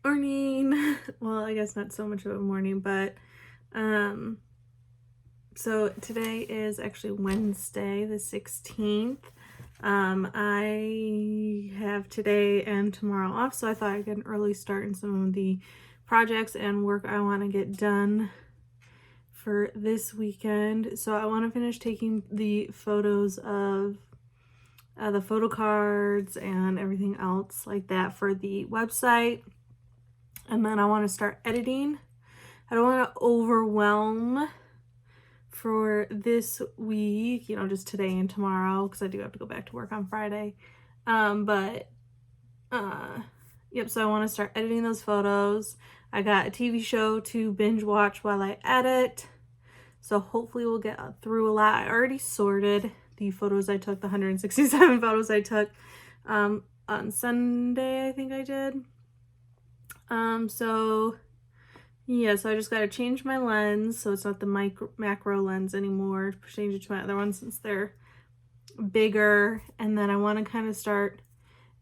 Morning. Well, I guess not so much of a morning, but so today is actually Wednesday, the 16th. I have today and tomorrow off, so I thought I'd get an early start in some of the projects and work I want to get done for this weekend. So I want to finish taking the photos of the photo cards and everything else like that for the website. And then I want to start editing. I don't want to overwhelm for this week, just today and tomorrow, because I do have to go back to work on Friday. Yep, so I want to start editing those photos. I got a TV show to binge watch while I edit. So hopefully we'll get through a lot. I already sorted the photos I took, the 167 photos I took on Sunday, I think I did. So I just got to change my lens so it's not the macro lens anymore. Change it to my other one since they're bigger, and then I want to kind of start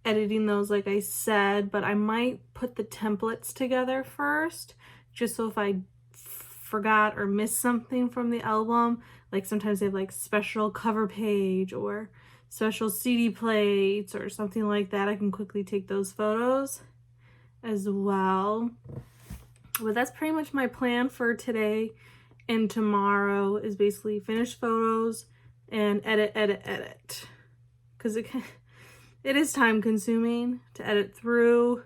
editing those like I said, but I might put the templates together first, just so if I forgot or missed something from the album, like sometimes they have like special cover page or special CD plates or something like that, I can quickly take those photos as well. But that's pretty much my plan for today and tomorrow, is basically finish photos and edit, because it is time consuming to edit through,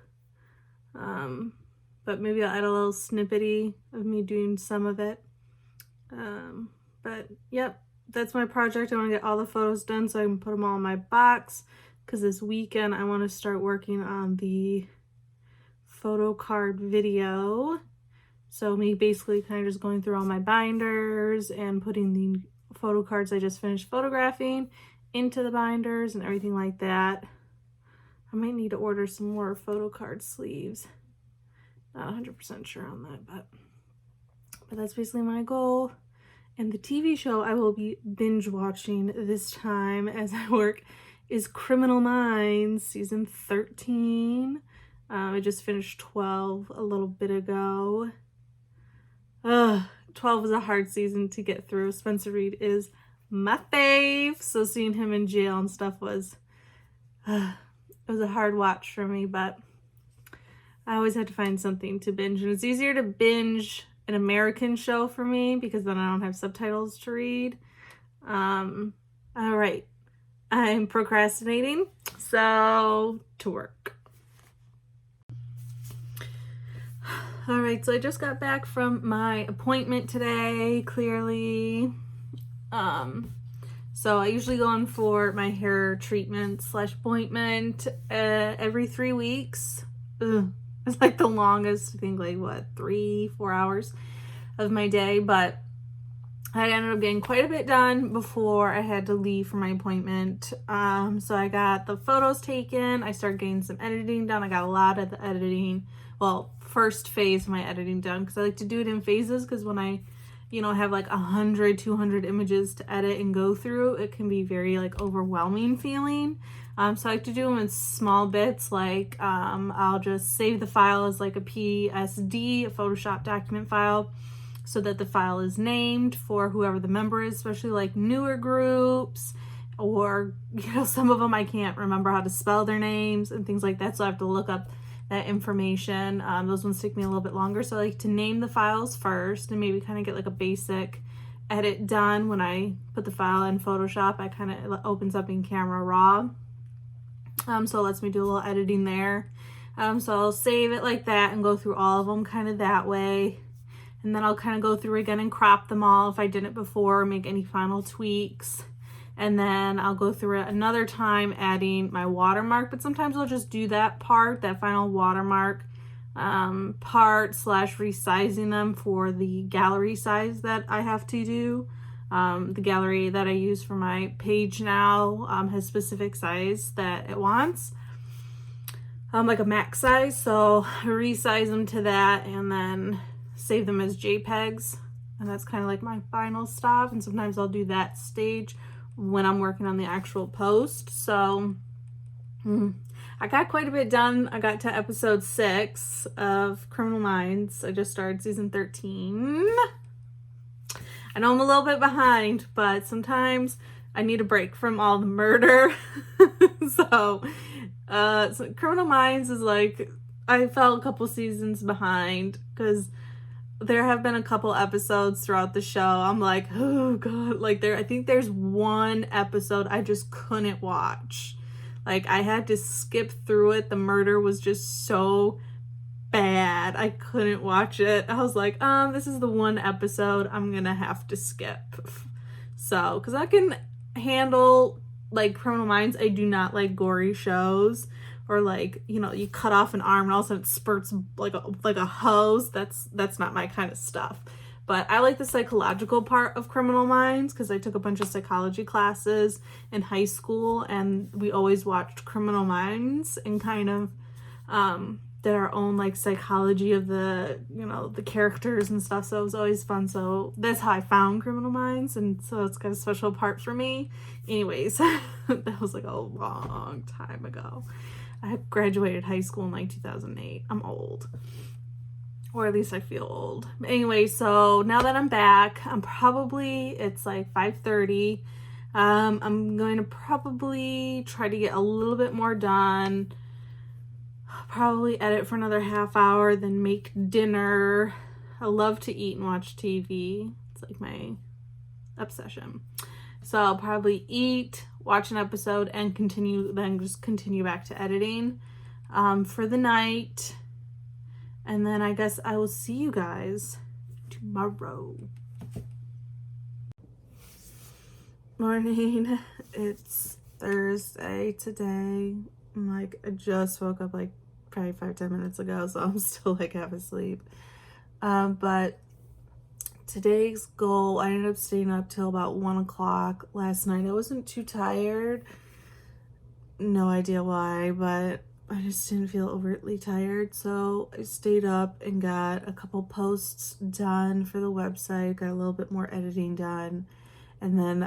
but maybe I'll add a little snippety of me doing some of it. But yep, that's my project. I want to get all the photos done so I can put them all in my box, because this weekend I want to start working on the photo card video. So me basically kind of just going through all my binders and putting the photo cards I just finished photographing into the binders and everything like that. I might need to order some more photo card sleeves. Not 100% sure on that, but that's basically my goal. And the TV show I will be binge watching this time as I work is Criminal Minds season 13. I just finished 12 a little bit ago. 12 is a hard season to get through. Spencer Reid is my fave, so seeing him in jail and stuff was it was a hard watch for me, but I always had to find something to binge, and it's easier to binge an American show for me because then I don't have subtitles to read. All right, I'm procrastinating, so to work. All right, so I just got back from my appointment today, clearly. So I usually go in for my hair treatment / appointment every 3 weeks. It's like the longest, I think, like 3-4 hours of my day, but I ended up getting quite a bit done before I had to leave for my appointment. So I got the photos taken. I started getting some editing done. I got a lot of the editing, first phase of my editing done, because I like to do it in phases, because when I have like 100-200 images to edit and go through, it can be very like overwhelming feeling. So I like to do them in small bits, like I'll just save the file as like a PSD, a Photoshop document file, so that the file is named for whoever the member is, especially like newer groups, or some of them I can't remember how to spell their names and things like that, so I have to look up that information. Those ones take me a little bit longer, so I like to name the files first and maybe kind of get like a basic edit done. When I put the file in Photoshop, it opens up in Camera Raw, so it lets me do a little editing there. So I'll save it like that and go through all of them kind of that way, and then I'll kind of go through again and crop them all if I didn't before, make any final tweaks. And then I'll go through it another time adding my watermark, but sometimes I'll just do that final watermark part / resizing them for the gallery size that I have to do. The gallery that I use for my page now has specific size that it wants, like a max size, so I resize them to that and then save them as JPEGs, and that's kind of like my final stop. And sometimes I'll do that stage when I'm working on the actual post. So I got quite a bit done. I got to episode 6 of Criminal Minds. I just started season 13. I know I'm a little bit behind, but sometimes I need a break from all the murder. so Criminal Minds is like, I fell a couple seasons behind because there have been a couple episodes throughout the show. I'm like, oh god, like I think there's one episode I just couldn't watch. Like I had to skip through it. The murder was just so bad. I couldn't watch it. I was like, this is the one episode I'm gonna have to skip. So, because I can handle like Criminal Minds, I do not like gory shows or like, you know, you cut off an arm and all of a sudden it spurts like a hose. That's not my kind of stuff. But I like the psychological part of Criminal Minds because I took a bunch of psychology classes in high school and we always watched Criminal Minds and kind of did our own like psychology of the, you know, the characters and stuff. So it was always fun. So that's how I found Criminal Minds, and so it's got a special part for me. Anyways, that was like a long time ago. I graduated high school in like 2008. I'm old. Or at least I feel old. Anyway, so now that I'm back, it's like 5:30. I'm going to probably try to get a little bit more done. Probably edit for another half hour, then make dinner. I love to eat and watch TV. It's like my obsession. So I'll probably eat, watch an episode, and continue back to editing for the night. And then I guess I will see you guys tomorrow. Morning. It's Thursday today. I just woke up like probably 5-10 minutes ago, so I'm still like half asleep. But today's goal, I ended up staying up till about 1 o'clock last night. I wasn't too tired. No idea why, but I just didn't feel overtly tired. So I stayed up and got a couple posts done for the website, got a little bit more editing done. And then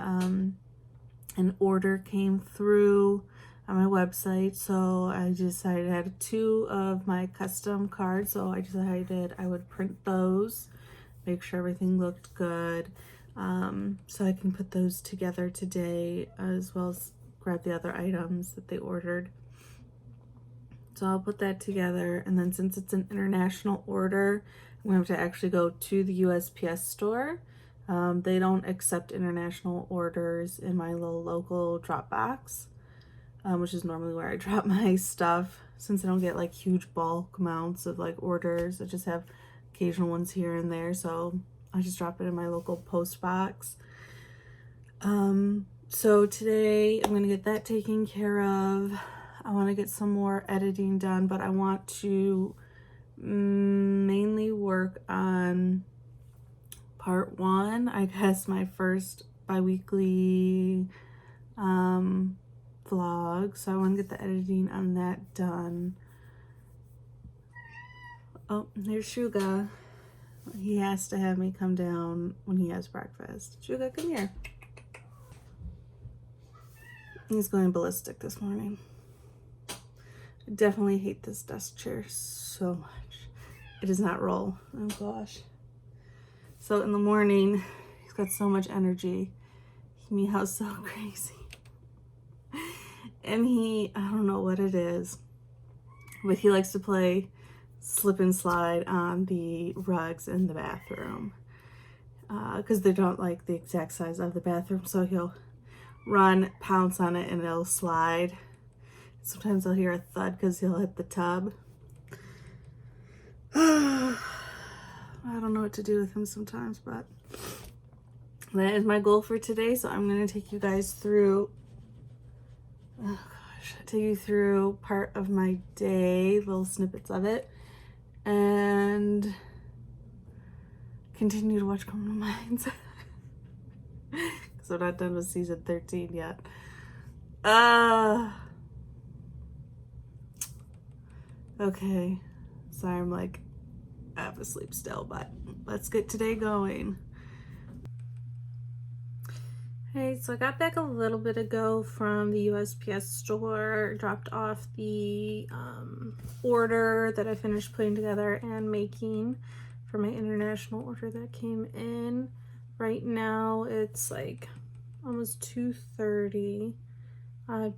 an order came through on my website, so I decided I had 2 of my custom cards, so I decided I would print those, make sure everything looked good, so I can put those together today, as well as grab the other items that they ordered. So I'll put that together, and then since it's an international order, I'm going to have to actually go to the USPS store. They don't accept international orders in my little local drop box, which is normally where I drop my stuff. Since I don't get like huge bulk amounts of like orders, I just have occasional ones here and there, so I just drop it in my local post box. So today I'm gonna get that taken care of. I want to get some more editing done, but I want to mainly work on part 1, I guess, my first bi-weekly vlog. So I want to get the editing on that done. Oh, there's Shuga. He has to have me come down when he has breakfast. Shuga, come here. He's going ballistic this morning. I definitely hate this desk chair so much. It does not roll. Oh gosh. So in the morning, he's got so much energy. He meows so crazy. And I don't know what it is, but he likes to play slip and slide on the rugs in the bathroom. Because they don't like the exact size of the bathroom, so he'll run, pounce on it, and it'll slide. Sometimes I'll hear a thud because he'll hit the tub. I don't know what to do with him sometimes, but that is my goal for today. So I'm going to take you guys through, take you through part of my day, little snippets of it, and continue to watch Criminal Minds. Because I'm not done with season 13 yet. Okay, sorry, I'm like half asleep still, but let's get today going. Hey, so I got back a little bit ago from the USPS store, dropped off the order that I finished putting together and making for my international order that came in. Right now it's like almost 2:30.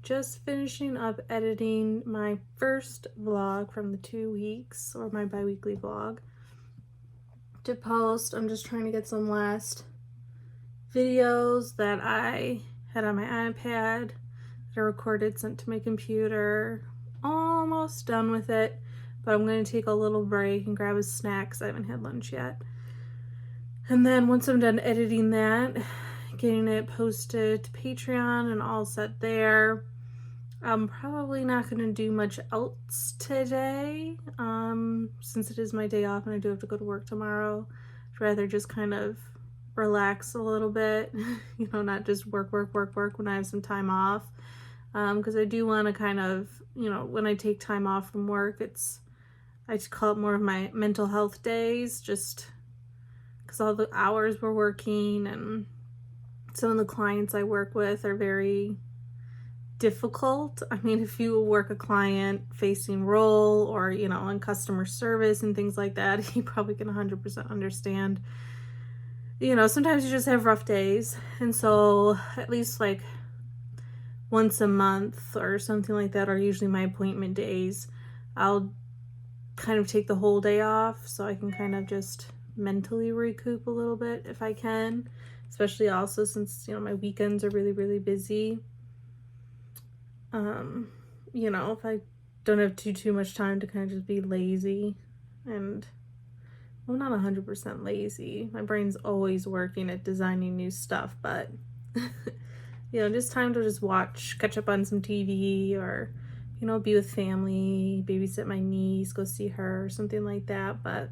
Just finishing up editing my first vlog from the 2 weeks, or my bi-weekly vlog, to post. I'm just trying to get some last videos that I had on my iPad that I recorded, sent to my computer. Almost done with it, but I'm going to take a little break and grab a snack because I haven't had lunch yet. And then once I'm done editing that, getting it posted to Patreon and all set there, I'm probably not going to do much else today, since it is my day off and I do have to go to work tomorrow. I'd rather just kind of relax a little bit, you know, not just work when I have some time off, because I do want to kind of, you know, when I take time off from work, I just call it more of my mental health days, just because all the hours we're working and some of the clients I work with are very difficult. I mean, if you work a client facing role or, you know, in customer service and things like that, you probably can 100% understand. You know, sometimes you just have rough days, and so at least like once a month or something like that are usually my appointment days. I'll kind of take the whole day off so I can kind of just mentally recoup a little bit if I can, especially also since, you know, my weekends are really busy. You know, if I don't have too much time to kind of just be lazy, and I'm not 100% lazy. My brain's always working at designing new stuff, but you know, just time to just catch up on some TV, or, you know, be with family, babysit my niece, go see her, or something like that. But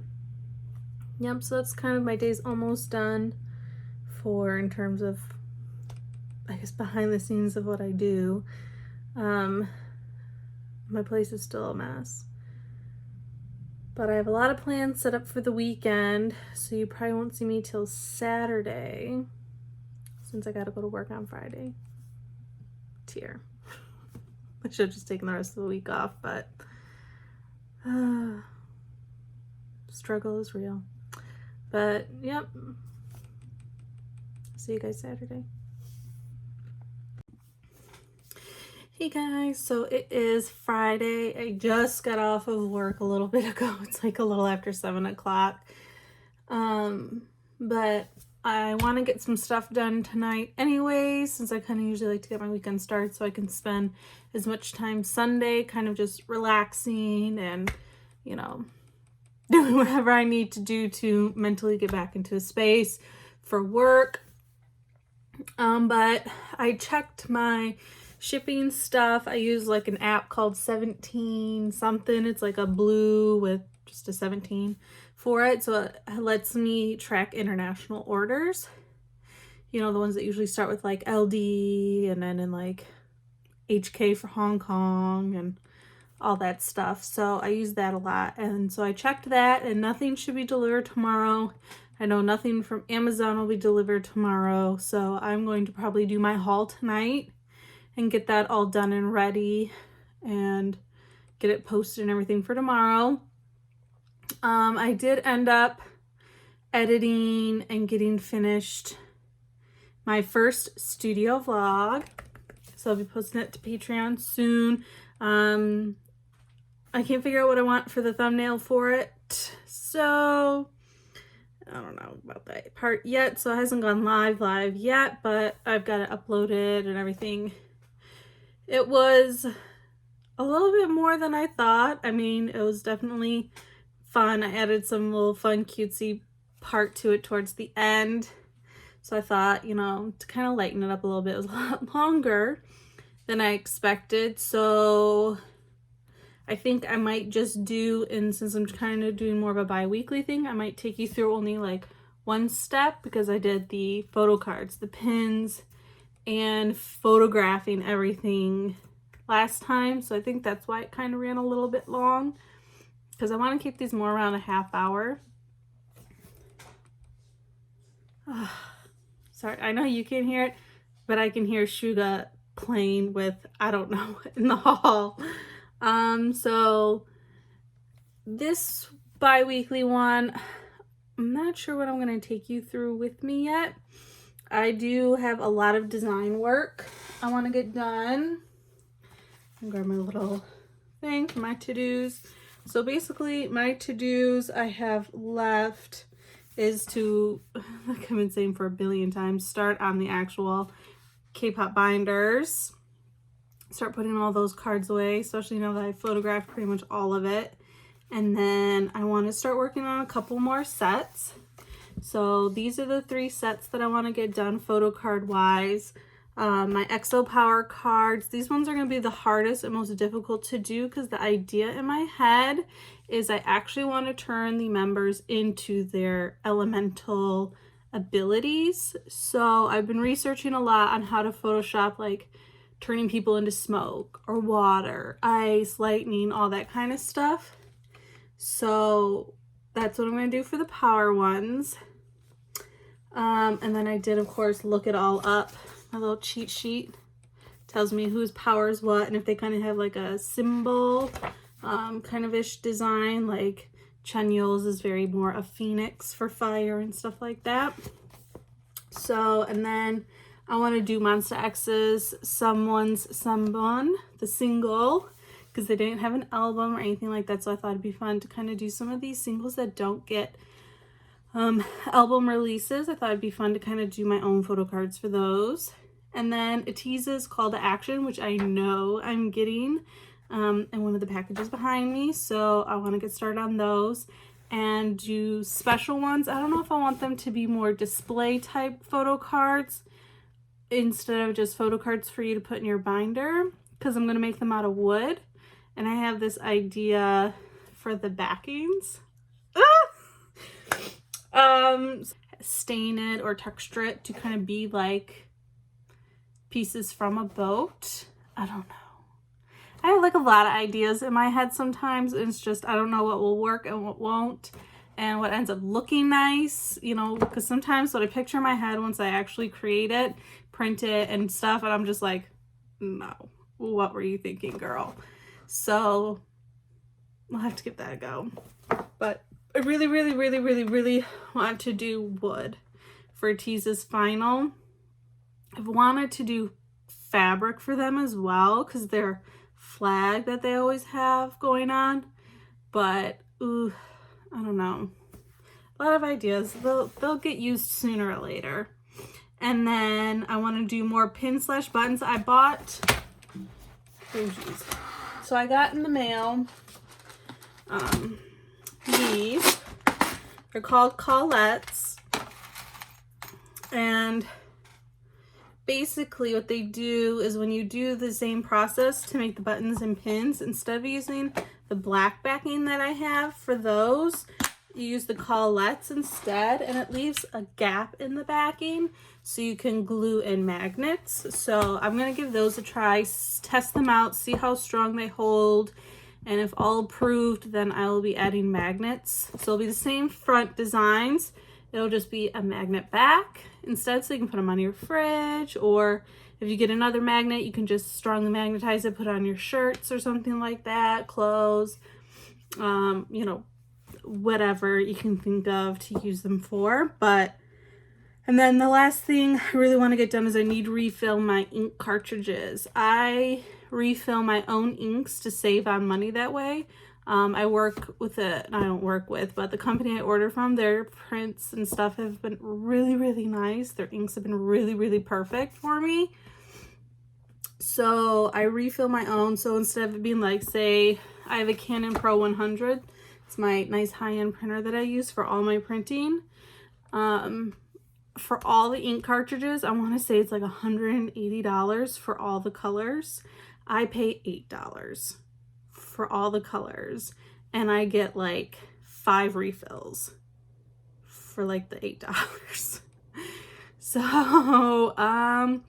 yep, so that's kind of my day's almost done in terms of, I guess, behind the scenes of what I do. My place is still a mess, but I have a lot of plans set up for the weekend, so you probably won't see me till Saturday, since I gotta go to work on Friday. Tear. I should have just taken the rest of the week off, but struggle is real. But yep, see you guys Saturday. Hey guys, so it is Friday. I just got off of work a little bit ago. It's like a little after 7 o'clock. But I want to get some stuff done tonight anyway, since I kind of usually like to get my weekend started so I can spend as much time Sunday kind of just relaxing and, you know, doing whatever I need to do to mentally get back into a space for work. But I checked my shipping stuff. I use like an app called 17 something. It's like a blue with just a 17 for it. So it lets me track international orders. You know, the ones that usually start with like LD and then in like HK for Hong Kong and all that stuff. So I use that a lot. And so I checked that, and nothing should be delivered tomorrow. I know nothing from Amazon will be delivered tomorrow. So I'm going to probably do my haul tonight and get that all done and ready and get it posted and everything for tomorrow. I did end up editing and getting finished my first studio vlog, so I'll be posting it to Patreon soon. I can't figure out what I want for the thumbnail for it, so I don't know about that part yet. So it hasn't gone live yet, but I've got it uploaded and everything. It was a little bit more than I thought. I mean, it was definitely fun. I added some little fun cutesy part to it towards the end. So I thought, you know, to kind of lighten it up a little bit. It was a lot longer than I expected. So I think I might just do, and since I'm kind of doing more of a bi-weekly thing, I might take you through only like one step, because I did the photo cards, the pins, and photographing everything last time. So I think that's why it kind of ran a little bit long, because I want to keep these more around a half hour. Sorry, I know you can't hear it. but I can hear Suga playing with, I don't know, in the hall. So this bi-weekly one, I'm not sure what I'm going to take you through with me yet. I do have a lot of design work I want to get done. I'll grab my little thing for my to-dos. So basically my to-dos I have left is to, like I've been saying for a billion times, start on the actual K-pop binders. Start putting all those cards away, especially now that I photographed pretty much all of it. And then I want to start working on a couple more sets. So these are the 3 sets that I want to get done photo card wise. My EXO Power cards, these ones are going to be the hardest and most difficult to do because the idea in my head is I actually want to turn the members into their elemental abilities. So I've been researching a lot on how to Photoshop like turning people into smoke or water, ice, lightning, all that kind of stuff. So that's what I'm going to do for the power ones. And then I did, of course, look it all up. My little cheat sheet tells me whose power is what, and if they kind of have like a symbol kind of ish design, like Chanyeol's is very more a phoenix for fire and stuff like that. So, and then I want to do Monsta X's Someone's Someone, the single, because they didn't have an album or anything like that, so I thought it'd be fun to kind of do some of these singles that don't get album releases. I thought it'd be fun to kind of do my own photo cards for those. And then Atiza's Call to Action, which I know I'm getting in one of the packages behind me, so I want to get started on those and do special ones. I don't know if I want them to be more display type photo cards instead of just photo cards for you to put in your binder, because I'm going to make them out of wood, and I have this idea for the backings. Stain it or texture it to kind of be like pieces from a boat. I don't know. I have like a lot of ideas in my head sometimes. It's just I don't know what will work and what won't and what ends up looking nice, you know, because sometimes what I picture in my head once I actually create it, print it and stuff, and I'm just like, no, what were you thinking, girl? So I'll have to give that a go. But I really, really, really, really, really want to do wood for Tease's final. I've wanted to do fabric for them as well because their flag that they always have going on. But, ooh, I don't know. A lot of ideas. They'll get used sooner or later. And then I want to do more pin/buttons. I bought, oh geez. So I got in the mail these. They're called Colettes, and basically what they do is when you do the same process to make the buttons and pins, instead of using the black backing that I have for those, you use the Colettes instead, and it leaves a gap in the backing so you can glue in magnets. So I'm going to give those a try, test them out, see how strong they hold. And if all approved, then I will be adding magnets. So it'll be the same front designs. It'll just be a magnet back instead, so you can put them on your fridge, or if you get another magnet, you can just strongly magnetize it, put it on your shirts or something like that, clothes, you know, whatever you can think of to use them for. But, and then the last thing I really want to get done is I need to refill my ink cartridges. I refill my own inks to save on money that way. I work with I don't work with, but the company I order from, their prints and stuff have been really, really nice. Their inks have been really, really perfect for me. So I refill my own. So instead of it being like, say, I have a Canon Pro 100. It's my nice high-end printer that I use for all my printing. For all the ink cartridges, I want to say it's like $180 for all the colors. I pay $8 for all the colors, and I get like 5 refills for like the $8. So I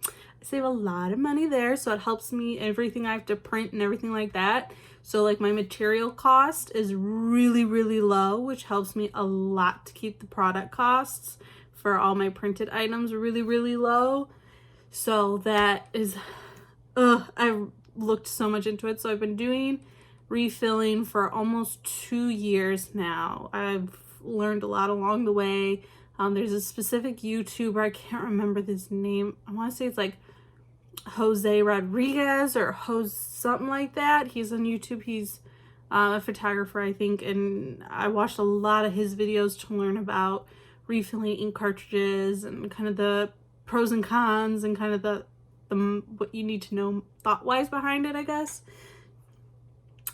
save a lot of money there, so it helps me everything I have to print and everything like that. So like my material cost is really, really low, which helps me a lot to keep the product costs for all my printed items really, really low. So that is, I've looked so much into it. So I've been doing refilling for almost 2 years now. I've learned a lot along the way. There's a specific YouTuber, I can't remember this name. I want to say it's like Jose Rodriguez or Jose something like that. He's on YouTube. He's a photographer, I think, and I watched a lot of his videos to learn about refilling ink cartridges and kind of the pros and cons and kind of the what you need to know thought-wise behind it, I guess.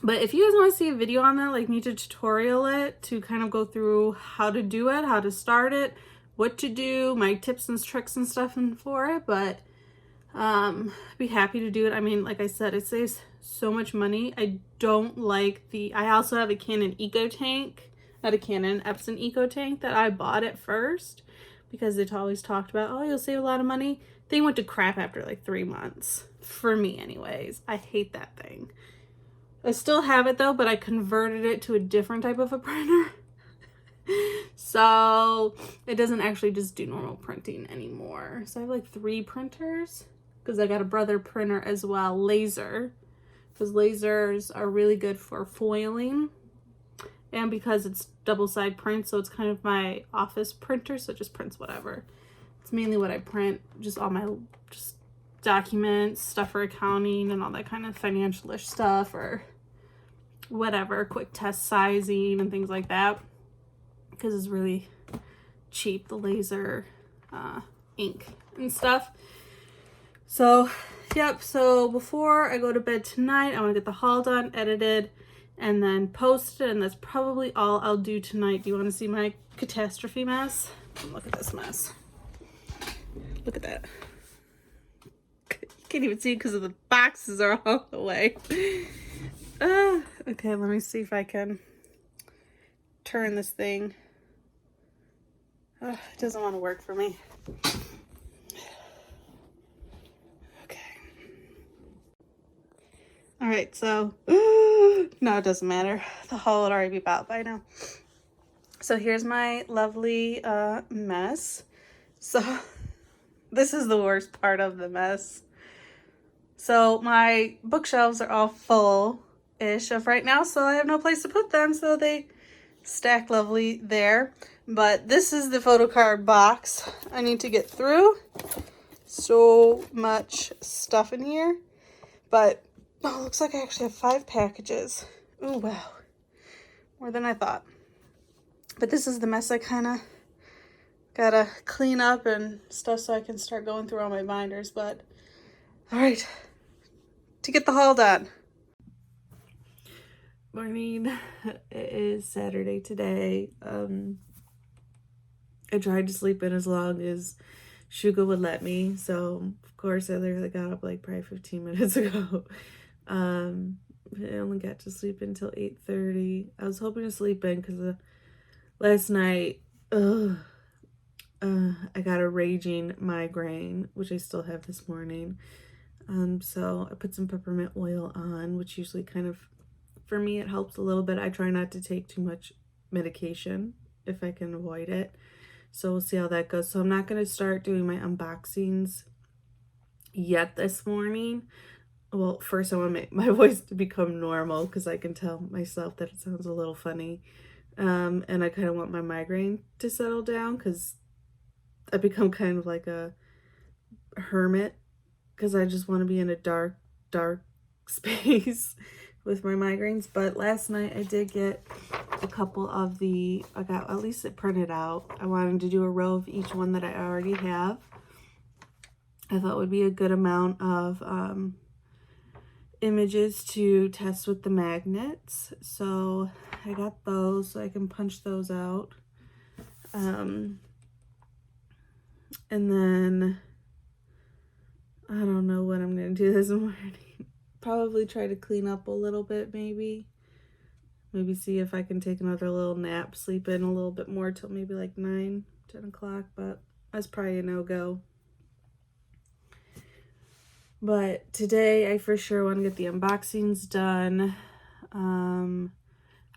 But if you guys want to see a video on that, like me to tutorial it, to kind of go through how to do it, how to start it, what to do, my tips and tricks and stuff for it, but be happy to do it. I mean, like I said, it saves so much money. I don't like I also have a Canon EcoTank, not a Canon, Epson EcoTank that I bought at first because it always talked about, oh, you'll save a lot of money. They went to crap after like 3 months. For me anyways. I hate that thing. I still have it though, but I converted it to a different type of a printer. So it doesn't actually just do normal printing anymore. So I have like 3 printers because I got a brother printer as well, laser, because lasers are really good for foiling and because it's double-side print, so it's kind of my office printer, so it just prints whatever. It's mainly what I print, just all my just documents, stuff for accounting and all that kind of financial-ish stuff or whatever, quick test sizing and things like that, because it's really cheap, the laser ink and stuff. So yep, so before I go to bed tonight, I want to get the haul done, edited, and then posted, and that's probably all I'll do tonight. Do you want to see my catastrophe mess? Look at this mess. Look at that. You can't even see it because of the boxes are all the way. Okay, let me see if I can turn this thing. It doesn't want to work for me. Okay. All right, so no, it doesn't matter. The haul would already be bought by now. So here's my lovely mess. So this is the worst part of the mess. So my bookshelves are all full-ish of right now, so I have no place to put them, so they stack lovely there. But this is the photo card box I need to get through. So much stuff in here. But oh, looks like I actually have 5 packages. Oh, wow. More than I thought. But this is the mess I kind of gotta clean up and stuff so I can start going through all my binders. But all right, to get the haul done. Morning. It is Saturday today. I tried to sleep in as long as Shuga would let me, so of course I literally got up like probably 15 minutes ago. I only got to sleep until 8:30. I was hoping to sleep in because last night I got a raging migraine, which I still have this morning. So I put some peppermint oil on, which usually kind of, for me, it helps a little bit. I try not to take too much medication if I can avoid it. So we'll see how that goes. So I'm not going to start doing my unboxings yet this morning. Well, first I want to make my voice to become normal because I can tell myself that it sounds a little funny. And I kind of want my migraine to settle down because I become kind of like a hermit because I just want to be in a dark space with my migraines. But last night I did get a couple of I got at least it printed out. I wanted to do a row of each one that I already have. I thought would be a good amount of images to test with the magnets. So I got those so I can punch those out. And then I don't know what I'm going to do this morning. Probably try to clean up a little bit, maybe see if I can take another little nap, sleep in a little bit more till maybe like 9-10 o'clock, but that's probably a no-go. But today I for sure want to get the unboxings done.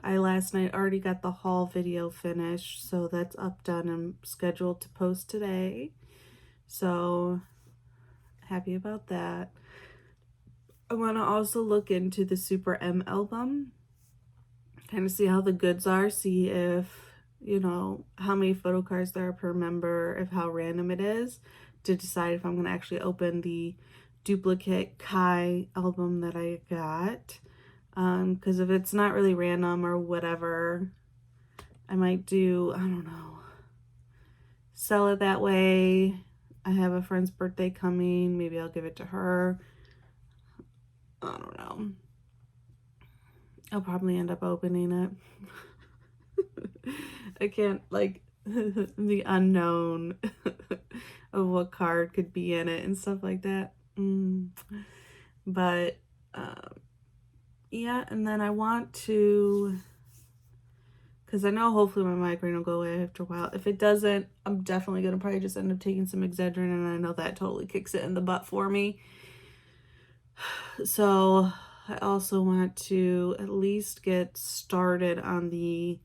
I last night already got the haul video finished, so that's up, done, and scheduled to post today. So happy about that. I want to also look into the Super M album, kind of see how the goods are, see if, you know, how many photo cards there are per member, if how random it is, to decide if I'm going to actually open the duplicate Kai album that I got. Because if it's not really random or whatever, I might do, I don't know, sell it that way. I have a friend's birthday coming, maybe I'll give it to her. I don't know. I'll probably end up opening it. I can't, like, the unknown of what card could be in it and stuff like that. But, yeah, and then I want to, because I know hopefully my migraine will go away after a while. If it doesn't, I'm definitely going to probably just end up taking some Excedrin, and I know that totally kicks it in the butt for me. So I also want to at least get started on the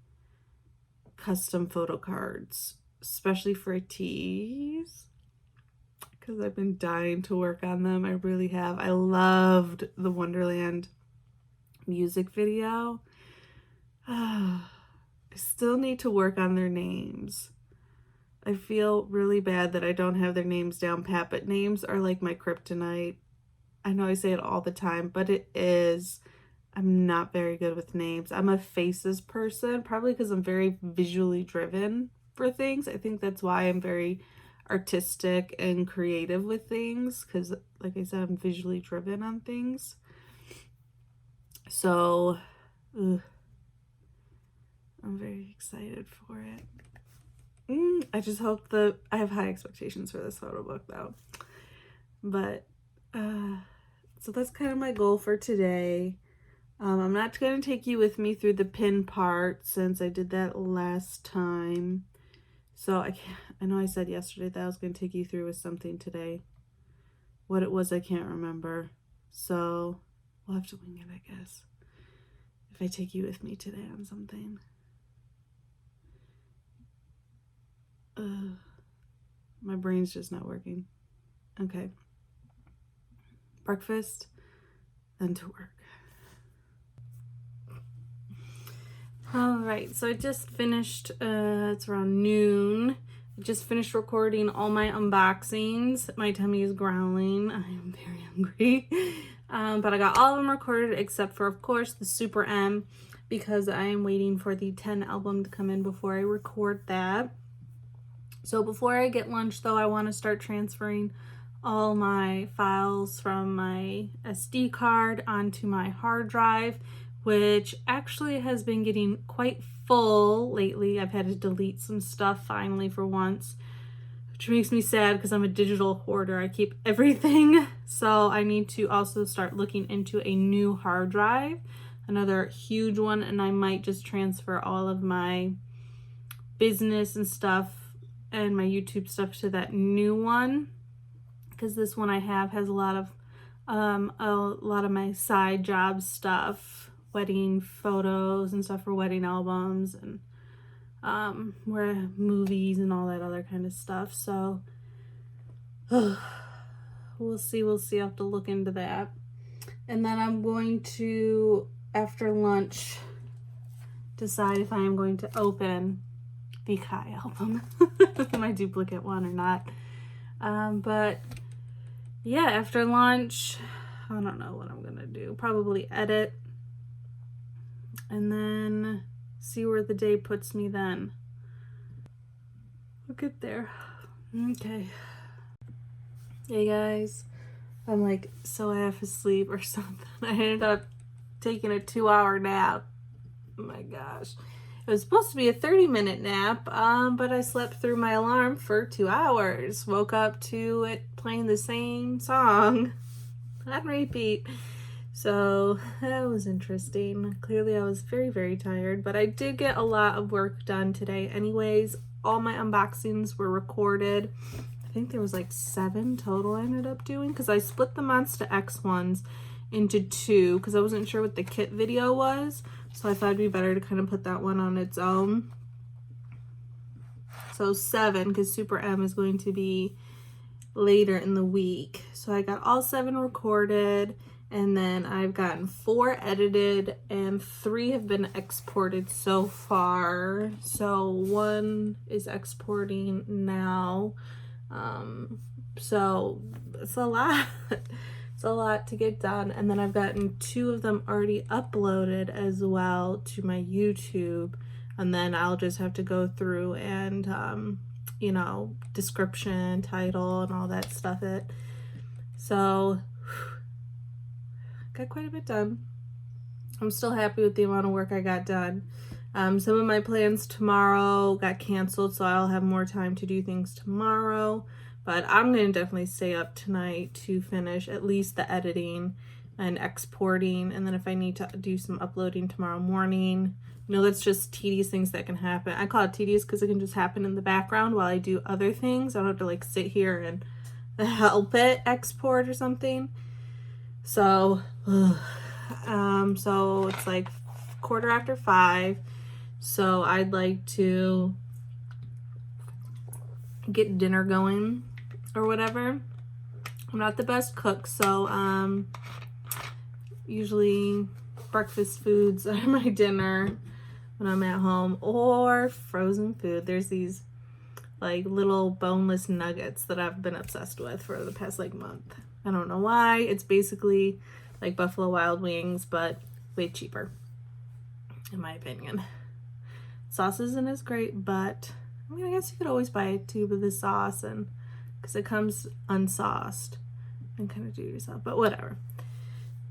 custom photo cards, especially for teas, because I've been dying to work on them. I really have. I loved the Wonderland music video. I still need to work on their names. I feel really bad that I don't have their names down pat, but names are like my kryptonite. I know I say it all the time, but it is. I'm not very good with names. I'm a faces person, probably because I'm very visually driven for things. I think that's why I'm very artistic and creative with things, because like I said, I'm visually driven on things. So I'm very excited for it. I just hope I have high expectations for this photo book though. But so that's kind of my goal for today. I'm not going to take you with me through the pin part since I did that last time. So I know I said yesterday that I was going to take you through with something today. What it was, I can't remember. So we'll have to wing it, I guess, if I take you with me today on something. My brain's just not working. Okay. Breakfast, then to work. All right, so I just finished, it's around noon. I just finished recording all my unboxings. My tummy is growling. I am very hungry. But I got all of them recorded except for, of course, the Super M, because I am waiting for the 10 album to come in before I record that. So before I get lunch, though, I want to start transferring all my files from my SD card onto my hard drive, which actually has been getting quite full lately. I've had to delete some stuff finally for once, which makes me sad because I'm a digital hoarder. I keep everything. So I need to also start looking into a new hard drive, another huge one, and I might just transfer all of my business and stuff and my YouTube stuff to that new one, because this one I have has a lot of my side job stuff, wedding photos and stuff for wedding albums, and where movies and all that other kind of stuff. So we'll see. I have to look into that. And then I'm going to, after lunch, decide if I am going to open the Kai album, my duplicate one or not. But yeah, after lunch, I don't know what I'm gonna do. Probably edit and then see where the day puts me then. We'll get there. Okay. Hey guys, I'm like so half asleep or something. I ended up taking a 2-hour nap. Oh my gosh. It was supposed to be a 30-minute nap, but I slept through my alarm for 2 hours. Woke up to it playing the same song on repeat. So that was interesting. Clearly I was very, very tired, but I did get a lot of work done today anyways. All my unboxings were recorded. I think there was like 7 total I ended up doing, because I split the Monster X ones into 2 because I wasn't sure what the kit video was. So I thought it'd be better to kind of put that one on its own. So 7, because Super M is going to be later in the week. So I got all 7 recorded, and then I've gotten 4 edited, and 3 have been exported so far. So 1 is exporting now. So it's a lot. It's a lot to get done. And then I've gotten 2 of them already uploaded as well to my YouTube. And then I'll just have to go through and, you know, description, title, and all that stuff. So got quite a bit done. I'm still happy with the amount of work I got done. Some of my plans tomorrow got canceled, so I'll have more time to do things tomorrow. But I'm going to definitely stay up tonight to finish at least the editing and exporting. And then if I need to do some uploading tomorrow morning, you know, that's just tedious things that can happen. I call it tedious because it can just happen in the background while I do other things. I don't have to like sit here and help it export or something. So, so it's like 5:15. So I'd like to get dinner going or whatever. I'm not the best cook, so usually breakfast foods are my dinner when I'm at home, or frozen food. There's these like little boneless nuggets that I've been obsessed with for the past like month. I don't know why. It's basically like Buffalo Wild Wings, but way cheaper, in my opinion. Sauce isn't as great, but I mean, I guess you could always buy a tube of the sauce, and because it comes unsauced, and kind of do it yourself, but whatever.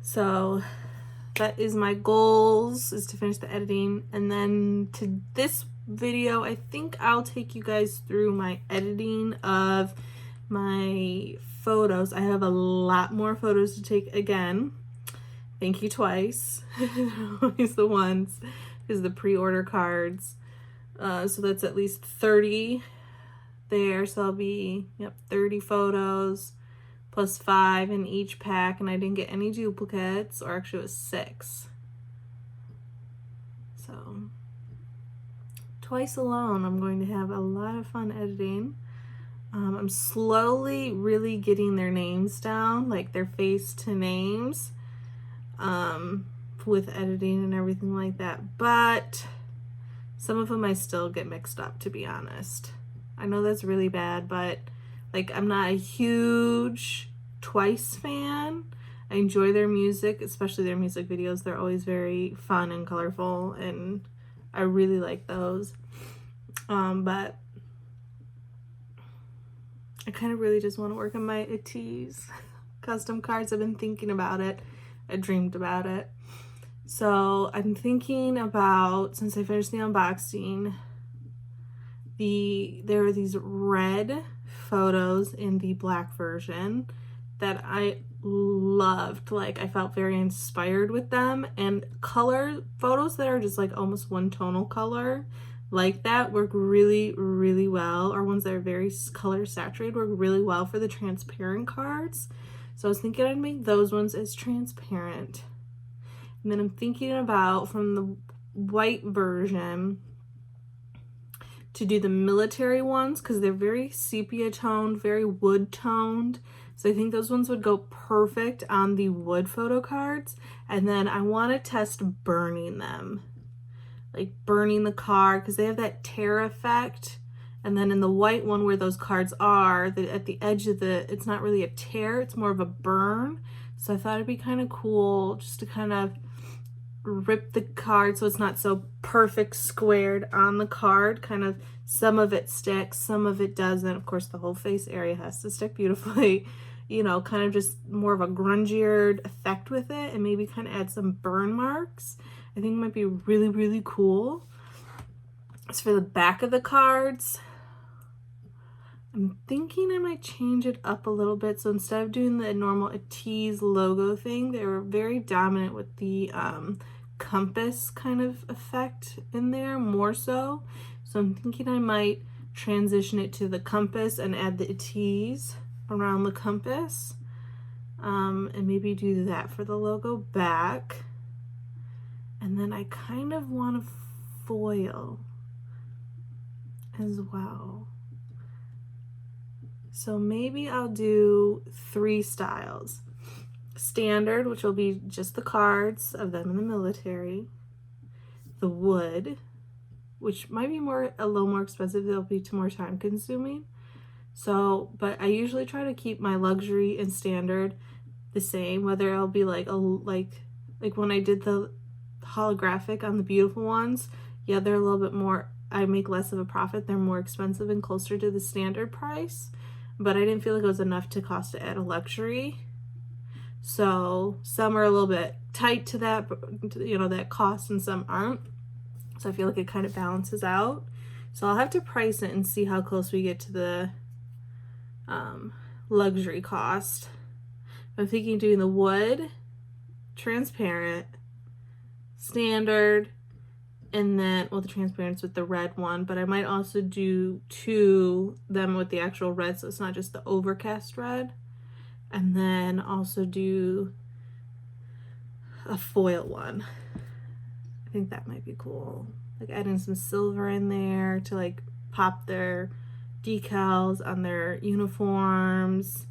So that is my goals, is to finish the editing. And then to this video, I think I'll take you guys through my editing of my photos. I have a lot more photos to take again. Thank you twice. Always the ones, is the pre-order cards. So that's at least 30 there. So I'll be, 30 photos plus 5 in each pack. And I didn't get any duplicates, or actually it was 6. So twice alone, I'm going to have a lot of fun editing. I'm slowly really getting their names down, like their face to names, with editing and everything like that. But some of them I still get mixed up, to be honest. I know that's really bad, but like I'm not a huge Twice fan. I enjoy their music, especially their music videos. They're always very fun and colorful, and I really like those. But I kind of really just want to work on my Itees custom cards. I've been thinking about it. I dreamed about it. So I'm thinking about, since I finished the unboxing, there are these red photos in the black version that I loved. Like, I felt very inspired with them, and color photos that are just like almost one tonal color like that work really, really well, or ones that are very color saturated work really well for the transparent cards. So I was thinking I'd make those ones as transparent. And then I'm thinking about, from the white version, to do the military ones, because they're very sepia toned, very wood toned. So I think those ones would go perfect on the wood photo cards. And then I want to test burning them, like burning the card, because they have that tear effect. And then in the white one, where those cards are, at the edge of it's not really a tear, it's more of a burn. So I thought it'd be kind of cool just to kind of rip the card so it's not so perfect squared on the card. Kind of, some of it sticks, some of it doesn't. Of course, the whole face area has to stick beautifully. You know, kind of just more of a grungier effect with it, and maybe kind of add some burn marks. I think it might be really, really cool. As for the back of the cards, I'm thinking I might change it up a little bit. So instead of doing the normal Itees logo thing, they were very dominant with the compass kind of effect in there, more so. So I'm thinking I might transition it to the compass and add the Itees around the compass, and maybe do that for the logo back. And then I kind of want to foil as well. So maybe I'll do 3 styles. Standard, which will be just the cards of them in the military. The wood, which might be a little more expensive. They'll be more time consuming. So, but I usually try to keep my luxury and standard the same, whether it'll be like when I did the holographic on the beautiful ones, yeah, they're a little bit more, I make less of a profit. They're more expensive and closer to the standard price, but I didn't feel like it was enough to cost to add a luxury. So some are a little bit tight to that, that cost, and some aren't. So I feel like it kind of balances out. So I'll have to price it and see how close we get to the luxury cost. I'm thinking doing the wood, transparent, standard, and then, well, the transparent's with the red one, but I might also do 2 them with the actual red, so it's not just the overcast red. And then also do a foil one. I think that might be cool. Like adding some silver in there to like pop their decals on their uniforms.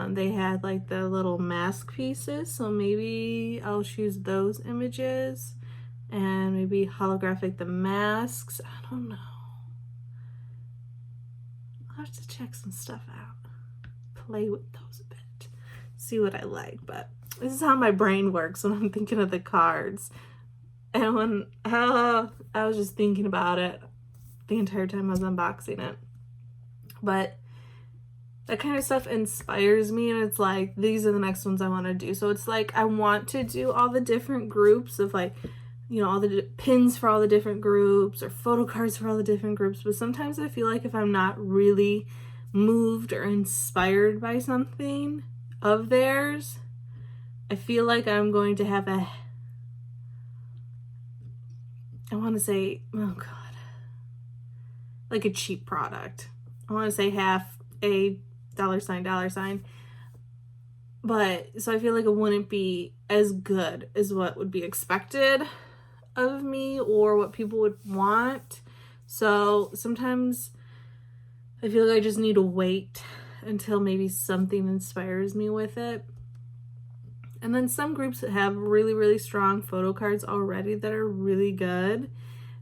They had like the little mask pieces, so maybe I'll choose those images and maybe holographic the masks. I don't know. I'll have to check some stuff out, play with those a bit, see what I like. But this is how my brain works when I'm thinking of the cards. And when I was just thinking about it the entire time I was unboxing it. But that kind of stuff inspires me, and it's like, these are the next ones I want to do. So it's like I want to do all the different groups of like, all the pins for all the different groups or photo cards for all the different groups. But sometimes I feel like if I'm not really moved or inspired by something of theirs, I feel like I'm going to have I want to say, oh God, like a cheap product. I want to say half a $sign. But so I feel like it wouldn't be as good as what would be expected of me or what people would want. So sometimes I feel like I just need to wait until maybe something inspires me with it. And then some groups that have really, really strong photo cards already that are really good,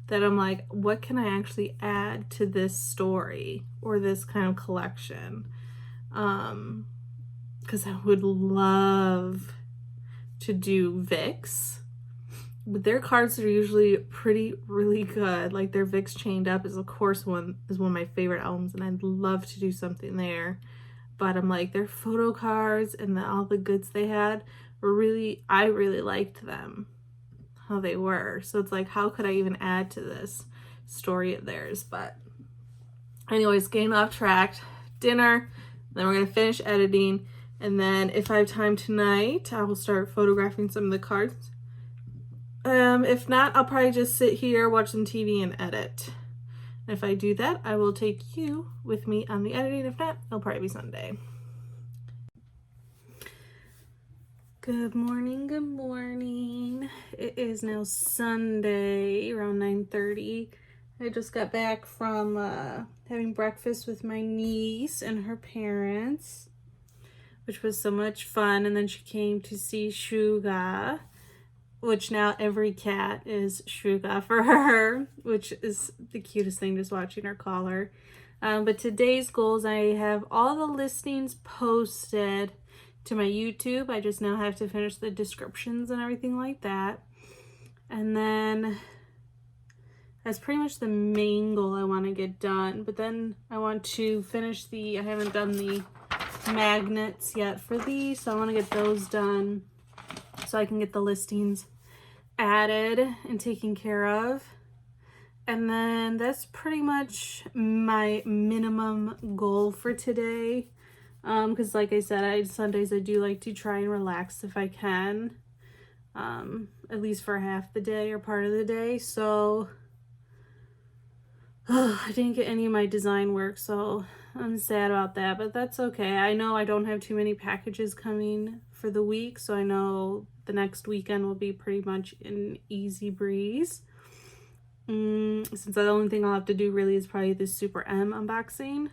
that I'm like, what can I actually add to this story or this kind of collection? Because I would love to do Vicks. But their cards are usually really good. Like their Vicks Chained Up is, of course, one of my favorite albums, and I'd love to do something there. But I'm like, their photo cards and all the goods they had were I really liked them, how they were. So it's like, how could I even add to this story of theirs? But anyways, getting off track. Dinner, then we're gonna finish editing, and then if I have time tonight, I will start photographing some of the cards. If not, I'll probably just sit here, watch some TV, and edit. And if I do that, I will take you with me on the editing. If not, it'll probably be Sunday. Good morning, good morning. It is now Sunday, around 9:30. I just got back from having breakfast with my niece and her parents, which was so much fun. And then she came to see Shuga, which now every cat is Shuga for her, which is the cutest thing, just watching her call her. But today's goals, I have all the listings posted to my YouTube. I just now have to finish the descriptions and everything like that. And then that's pretty much the main goal I want to get done. But then I want to finish I haven't done the magnets yet for these, so I want to get those done so I can get the listings added and taken care of. And then that's pretty much my minimum goal for today. Because like I said, Sundays I do like to try and relax if I can, at least for half the day or part of the day. So I didn't get any of my design work, so I'm sad about that, but that's okay. I know I don't have too many packages coming for the week, so I know the next weekend will be pretty much an easy breeze. Since the only thing I'll have to do really is probably the Super M unboxing.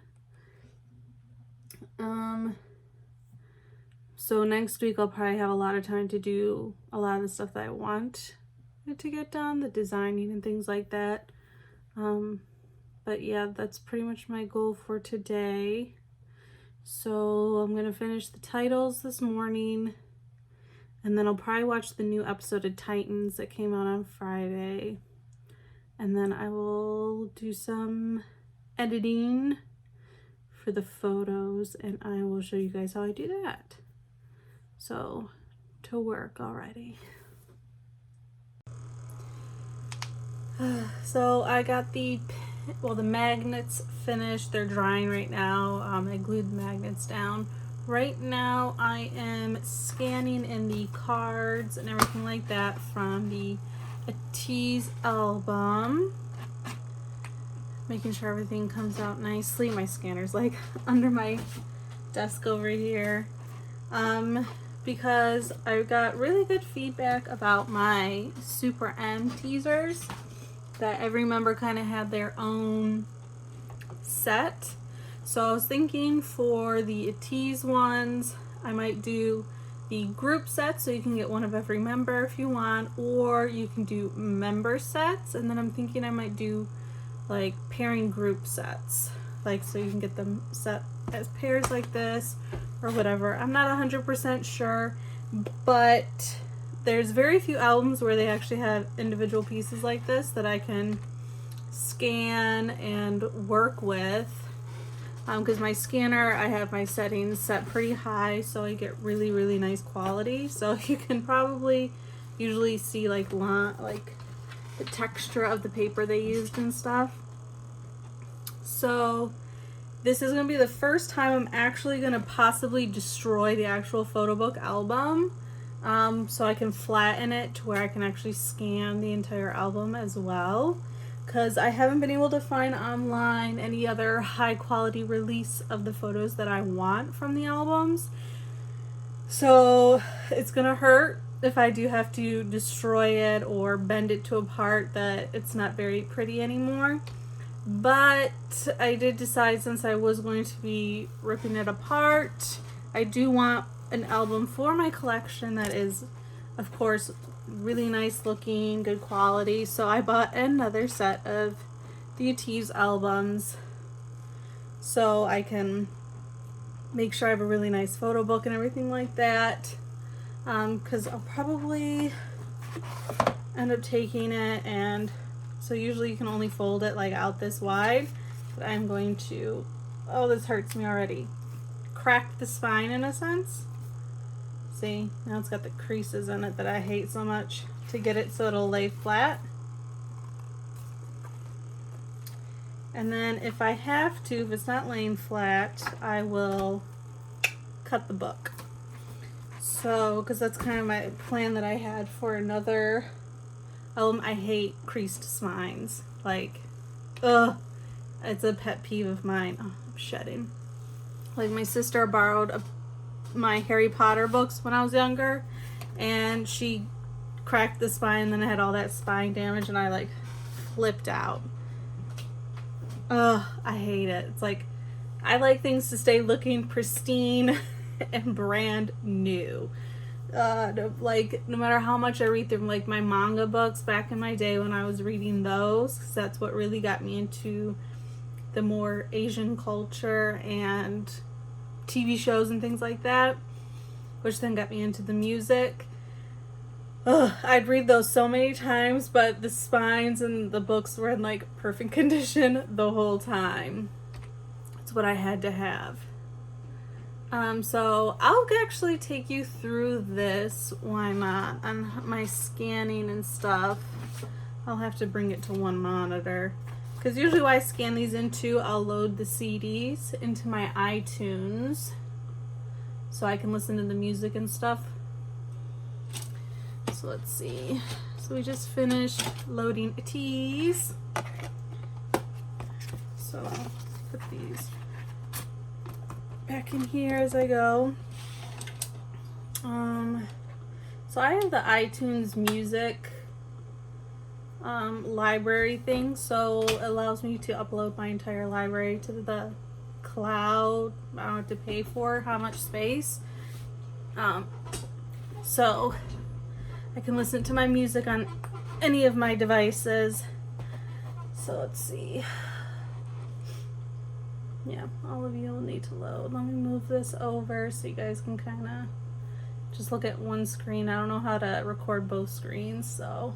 So next week I'll probably have a lot of time to do a lot of the stuff that I want to get done, the designing and things like that. But yeah, that's pretty much my goal for today. So I'm gonna finish the titles this morning, and then I'll probably watch the new episode of Titans that came out on Friday. And then I will do some editing for the photos, and I will show you guys how I do that. So, to work already. So I got the magnets finished. They're drying right now. I glued the magnets down. Right now I am scanning in the cards and everything like that from the A Tease album. Making sure everything comes out nicely. My scanner's like under my desk over here. Because I got really good feedback about my Super M teasers, that every member kind of had their own set. So I was thinking for the tease ones, I might do the group set, so you can get one of every member if you want, or you can do member sets. And then I'm thinking I might do like pairing group sets, like so you can get them set as pairs like this or whatever. I'm not 100% sure, but there's very few albums where they actually have individual pieces like this that I can scan and work with. Because my scanner, I have my settings set pretty high, so I get really, really nice quality. So you can probably usually see like the texture of the paper they used and stuff. So this is going to be the first time I'm actually going to possibly destroy the actual photo book album, so I can flatten it to where I can actually scan the entire album as well, because I haven't been able to find online any other high quality release of the photos that I want from the albums. So it's going to hurt if I do have to destroy it or bend it to a part that it's not very pretty anymore. But I did decide, since I was going to be ripping it apart, I do want an album for my collection that is, of course, really nice looking, good quality. So I bought another set of the A Tease albums so I can make sure I have a really nice photo book and everything like that. Because I'll probably end up taking it, and so usually you can only fold it like out this wide, but I'm going to, oh, this hurts me already, crack the spine in a sense. See, now it's got the creases in it that I hate so much, to get it so it'll lay flat. And then if I have to, if it's not laying flat, I will cut the book. So, because that's kind of my plan that I had for another album. I hate creased spines. Like, ugh, it's a pet peeve of mine. Oh, I'm shedding. Like, my sister borrowed my Harry Potter books when I was younger, and she cracked the spine, and then I had all that spine damage, and I like flipped out. Ugh, I hate it. It's like, I like things to stay looking pristine and brand new. Like, no matter how much I read through, like my manga books back in my day when I was reading those, because that's what really got me into the more Asian culture and TV shows and things like that, which then got me into the music. Ugh, I'd read those so many times, but the spines and the books were in like perfect condition the whole time. It's what I had to have. So I'll actually take you through this while I'm on my scanning and stuff. I'll have to bring it to one monitor, because usually when I scan these into, I'll load the CDs into my iTunes so I can listen to the music and stuff. So let's see. So we just finished loading A Tease. So I'll put these back in here as I go. So I have the iTunes music library thing, so it allows me to upload my entire library to the cloud. I don't have to pay for how much space. So I can listen to my music on any of my devices. So let's see. Yeah, all of you will need to load. Let me move this over so you guys can kind of just look at one screen. I don't know how to record both screens, so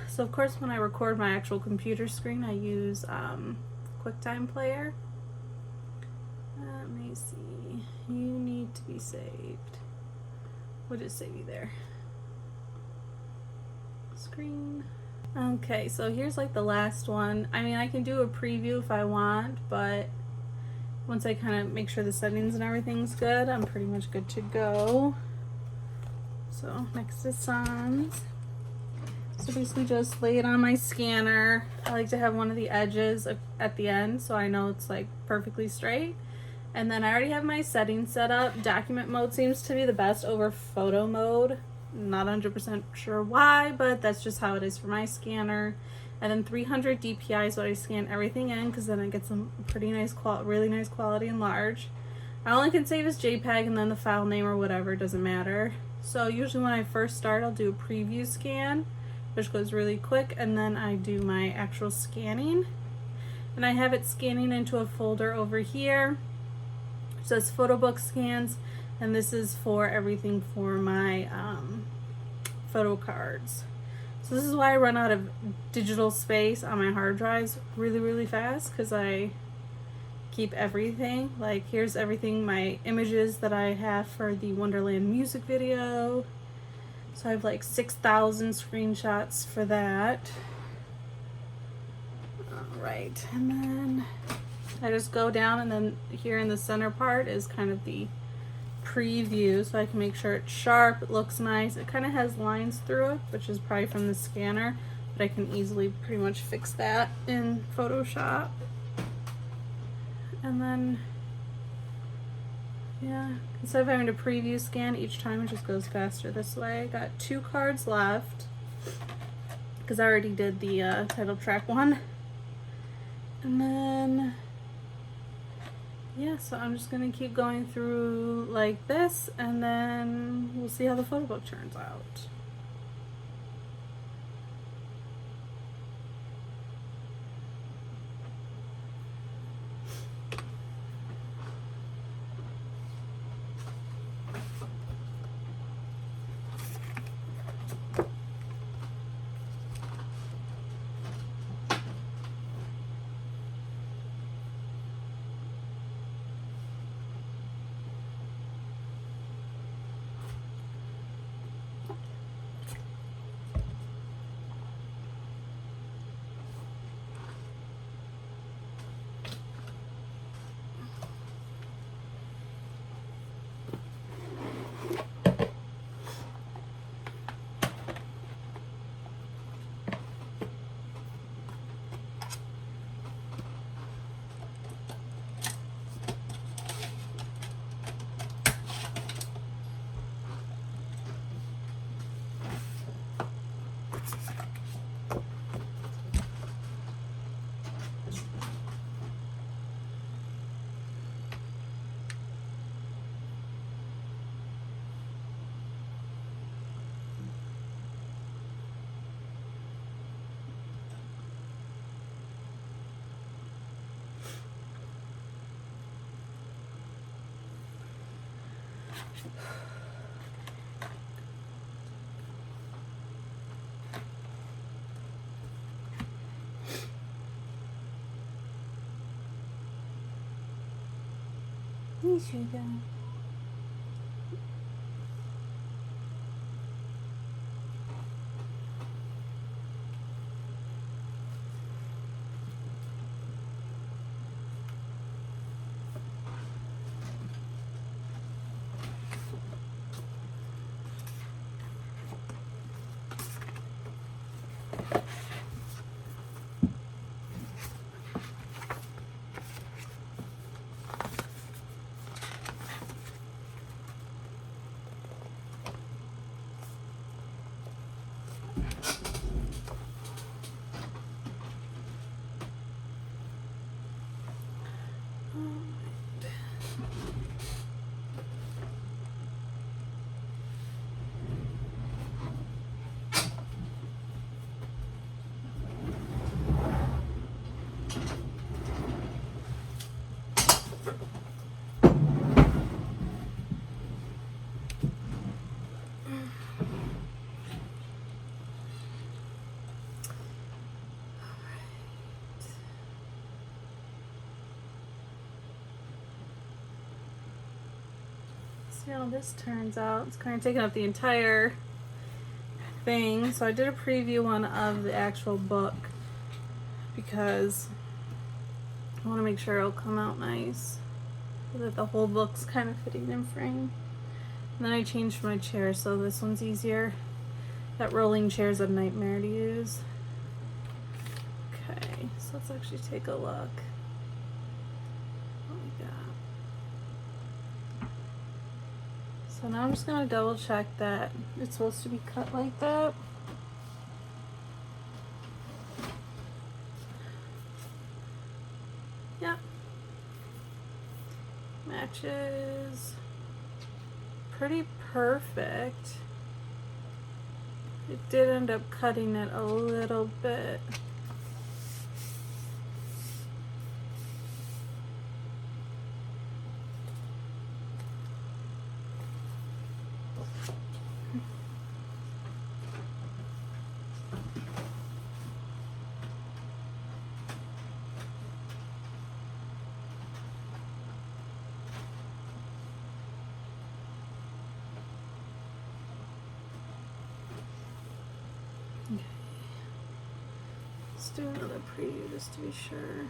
so of course when I record my actual computer screen, I use QuickTime Player. Let me see. You need to be saved. We'll just save you there. Screen. Okay, so here's like the last one. I mean, I can do a preview if I want, but once I kind of make sure the settings and everything's good, I'm pretty much good to go. So next is songs. So basically just lay it on my scanner. I like to have one of the edges at the end so I know it's like perfectly straight. And then I already have my settings set up. Document mode seems to be the best over photo mode. Not 100% sure why, but that's just how it is for my scanner. And then 300 DPI is what I scan everything in, because then I get some pretty nice really nice quality and large. I only can save as JPEG, and then the file name or whatever doesn't matter. So usually when I first start, I'll do a preview scan, which goes really quick, and then I do my actual scanning. And I have it scanning into a folder over here. It says PhotoBook scans, and this is for everything for my photo cards. So this is why I run out of digital space on my hard drives really fast, because I keep everything. Like here's everything, my images that I have for the Wonderland music video. So I have like 6,000 screenshots for that. Alright, and then I just go down, and then here in the center part is kind of the preview, so I can make sure it's sharp, it looks nice. It kind of has lines through it, which is probably from the scanner, but I can easily pretty much fix that in Photoshop. And then, yeah, instead of having to preview scan each time, it just goes faster this way. I got 2 cards left, because I already did the title track one. And then, yeah, so I'm just going to keep going through like this, and then we'll see how the photo book turns out. Sugar. See how this turns out. It's kind of taking up the entire thing. So I did a preview one of the actual book because I want to make sure it'll come out nice so that the whole book's kind of fitting in frame. And then I changed my chair so this one's easier. That rolling chair is a nightmare to use. Okay, so let's actually take a look. What we got. So now I'm just gonna double check that it's supposed to be cut like that. Yep. Matches. Pretty perfect. It did end up cutting it a little bit. Okay. Let's do another preview just to be sure.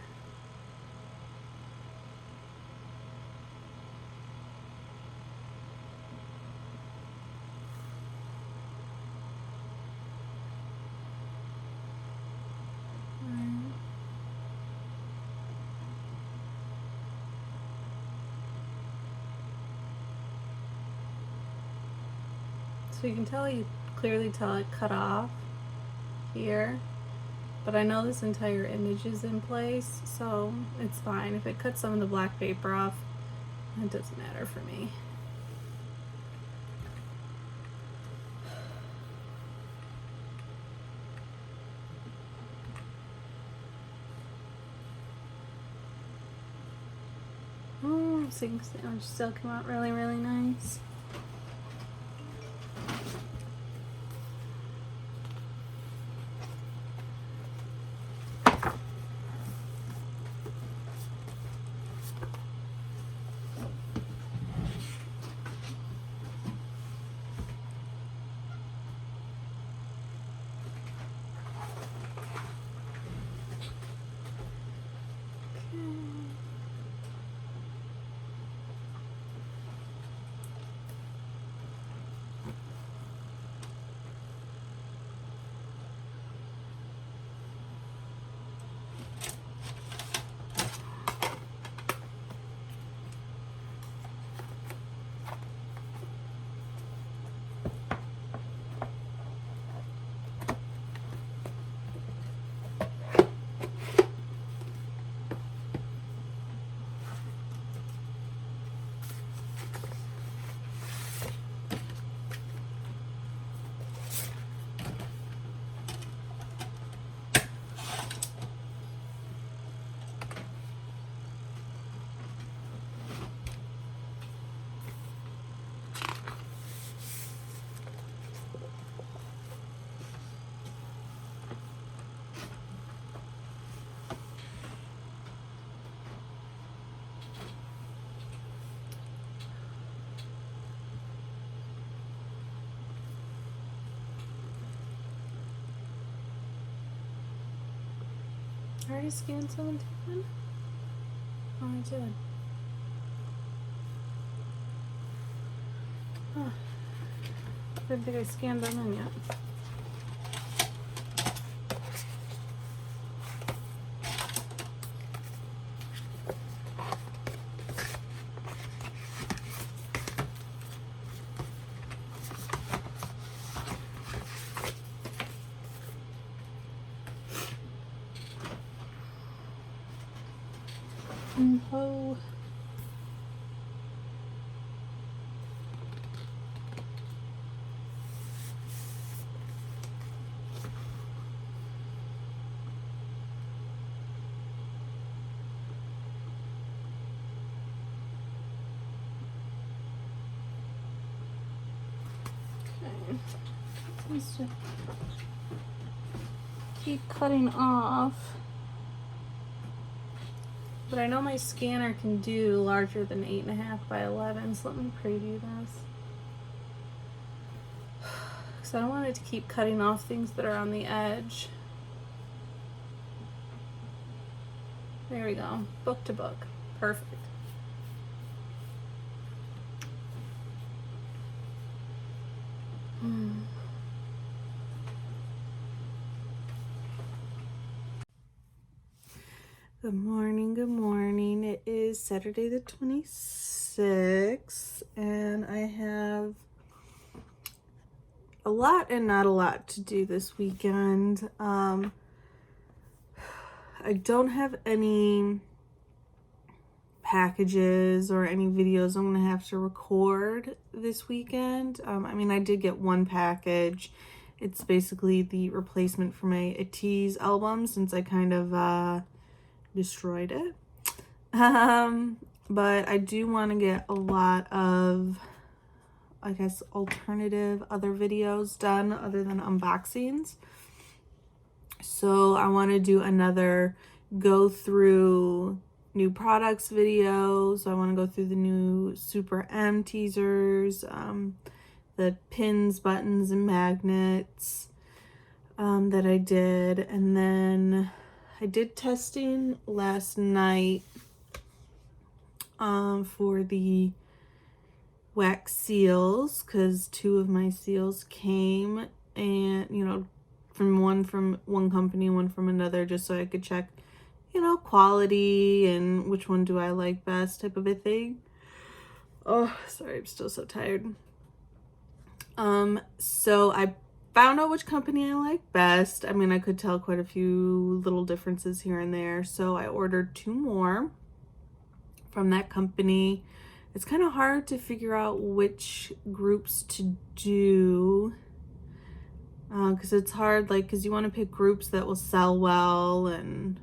So you can tell, you clearly tell it cut off here, but I know this entire image is in place, so it's fine. If it cuts some of the black paper off, it doesn't matter for me. So you can see it still come out really, really nice. I already scanned 17? Oh, I did. Huh. Didn't think I scanned them in yet. Oh. Okay. Seems to keep cutting off. But I know my scanner can do larger than 8.5 by 11, so let me preview this. Because I don't want it to keep cutting off things that are on the edge. There we go. Book to book. Perfect. Good morning, good morning. It is Saturday the 26th, and I have a lot and not a lot to do this weekend. I don't have any packages or any videos I'm gonna have to record this weekend. I mean, I did get one package. It's basically the replacement for my Atiz album since I kind of destroyed it. But I do want to get a lot of, I guess, alternative other videos done other than unboxings. So I want to do another go through new products video. So I want to go through the new Super M teasers, the pins, buttons, and magnets that I did. And then I did testing last night for the wax seals, because 2 of my seals came, and one from one company, one from another, just so I could check quality and which one do I like best, type of a thing. Oh, sorry, I'm still so tired. So I found out which company I like best. I mean, I could tell quite a few little differences here and there. So I ordered 2 more from that company. It's kind of hard to figure out which groups to do, because it's hard, like, because you want to pick groups that will sell well and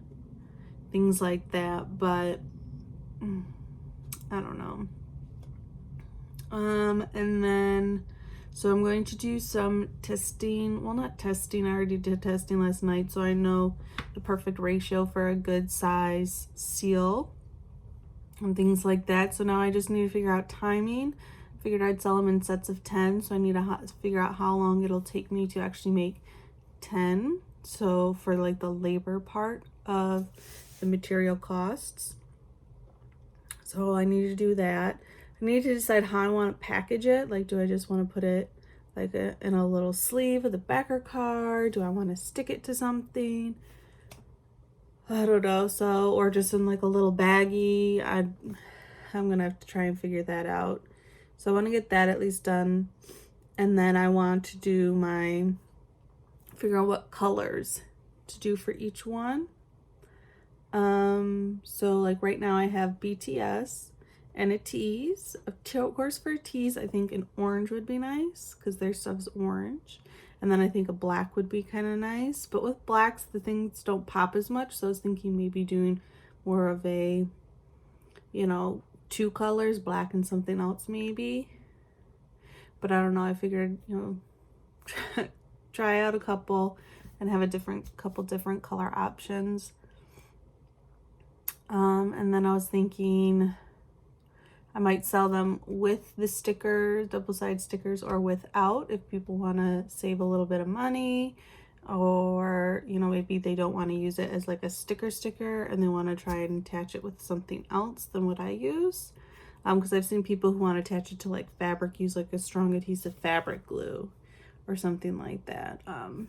things like that, but I don't know. And then so I'm going to do some testing. Well, not testing, I already did testing last night, so I know the perfect ratio for a good size seal and things like that. So now I just need to figure out timing. Figured I'd sell them in sets of 10, so I need to figure out how long it'll take me to actually make 10. So for like the labor part of the material costs. So I need to do that. I need to decide how I want to package it. Like, do I just want to put it like in a little sleeve with a backer card? Do I want to stick it to something? I don't know. So, or just in like a little baggie. I'm gonna have to try and figure that out. So I want to get that at least done, and then I want to do figure out what colors to do for each one. So like right now I have BTS and a tease. Of course, for a tease, I think an orange would be nice because their stuff's orange. And then I think a black would be kind of nice. But with blacks, the things don't pop as much. So I was thinking maybe doing more of a, 2 colors, black and something else maybe. But I don't know. I figured, try out a couple and have a couple different color options. And then I was thinking I might sell them with the stickers, double-sided stickers, or without, if people want to save a little bit of money, or maybe they don't want to use it as like a sticker and they want to try and attach it with something else than what I use. Because I've seen people who want to attach it to like fabric, use like a strong adhesive fabric glue or something like that. I've